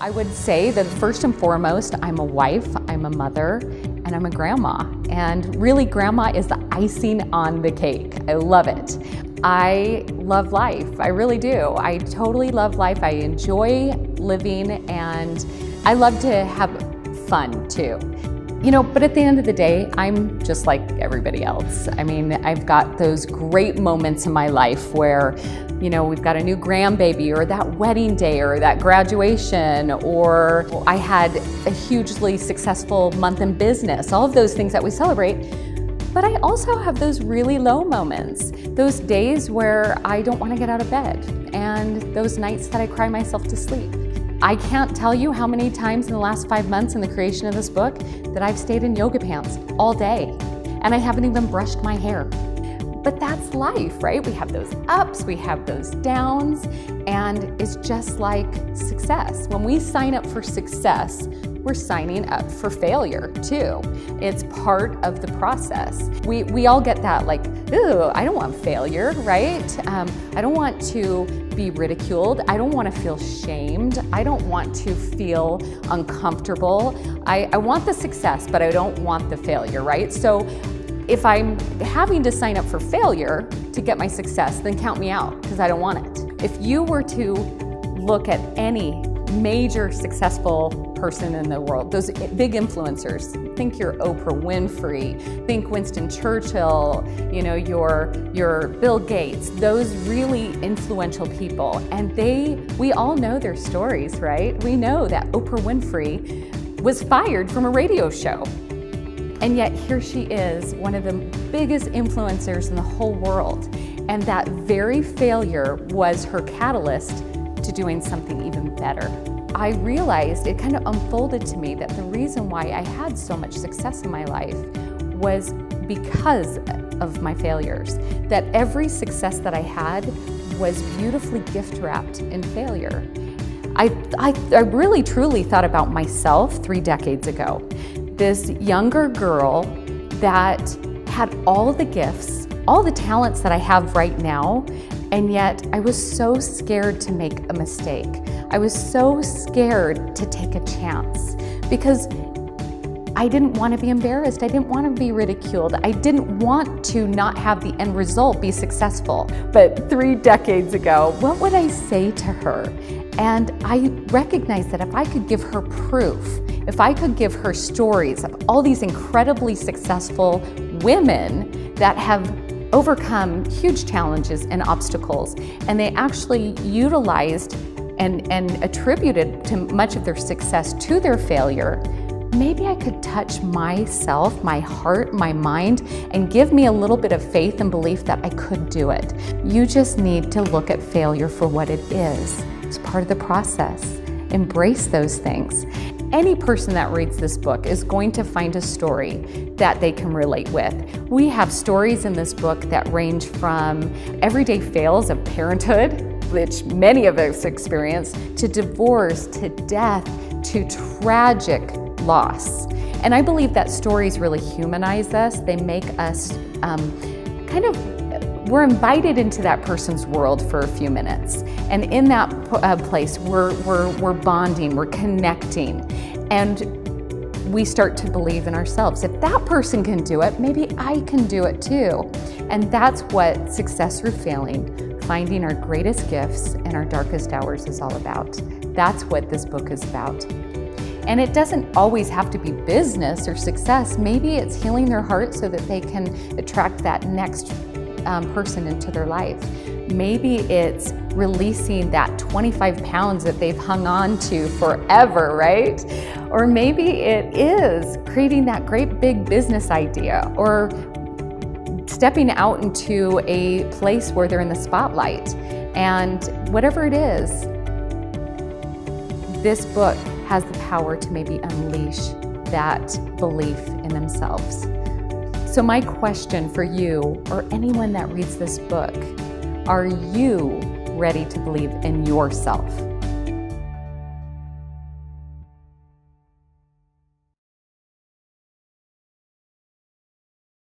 I would say that first and foremost, I'm a wife, I'm a mother, and I'm a grandma. And really, grandma is the icing on the cake. I love it. I love life, I really do. I totally love life. I enjoy living, and I love to have fun too. But at the end of the day, I'm just like everybody else. I mean, I've got those great moments in my life where, we've got a new grandbaby, or that wedding day, or that graduation, or I had a hugely successful month in business, all of those things that we celebrate. But I also have those really low moments, those days where I don't want to get out of bed, and those nights that I cry myself to sleep. I can't tell you how many times in the last 5 months in the creation of this book that I've stayed in yoga pants all day, and I haven't even brushed my hair. But that's life, right? We have those ups, we have those downs, and it's just like success. When we sign up for success, we're signing up for failure too. It's part of the process. We all get that like, ooh, I don't want failure, right? I don't want to be ridiculed. I don't want to feel shamed. I don't want to feel uncomfortable. I want the success, but I don't want the failure, right? So if I'm having to sign up for failure to get my success, then count me out, because I don't want it. If you were to look at any major successful person in the world, those big influencers, think your Oprah Winfrey, think Winston Churchill, your Bill Gates, those really influential people, and we all know their stories, right? We know that Oprah Winfrey was fired from a radio show. And yet here she is, one of the biggest influencers in the whole world. And that very failure was her catalyst to doing something even better. I realized, it kind of unfolded to me, that the reason why I had so much success in my life was because of my failures. That every success that I had was beautifully gift wrapped in failure. I really truly thought about myself 3 decades ago. This younger girl that had all the gifts, all the talents that I have right now, and yet I was so scared to make a mistake. I was so scared to take a chance because I didn't want to be embarrassed. I didn't want to be ridiculed. I didn't want to not have the end result be successful. But 3 decades ago, what would I say to her? And I recognized that if I could give her proof, if I could give her stories of all these incredibly successful women that have overcome huge challenges and obstacles, and they actually utilized and attributed to much of their success to their failure, maybe I could touch myself, my heart, my mind, and give me a little bit of faith and belief that I could do it. You just need to look at failure for what it is. It's part of the process. Embrace those things. Any person that reads this book is going to find a story that they can relate with. We have stories in this book that range from everyday fails of parenthood, which many of us experience, to divorce, to death, to tragic loss. And I believe that stories really humanize us. They make us we're invited into that person's world for a few minutes. And in that place, we're bonding, we're connecting, and we start to believe in ourselves. If that person can do it, maybe I can do it too. And that's what success through failing, finding our greatest gifts in our darkest hours, is all about. That's what this book is about. And it doesn't always have to be business or success. Maybe it's healing their heart so that they can attract that next person into their life. Maybe it's releasing that 25 pounds that they've hung on to forever, right? Or maybe it is creating that great big business idea, or stepping out into a place where they're in the spotlight. And whatever it is, this book has the power to maybe unleash that belief in themselves. So my question for you, or anyone that reads this book, are you ready to believe in yourself?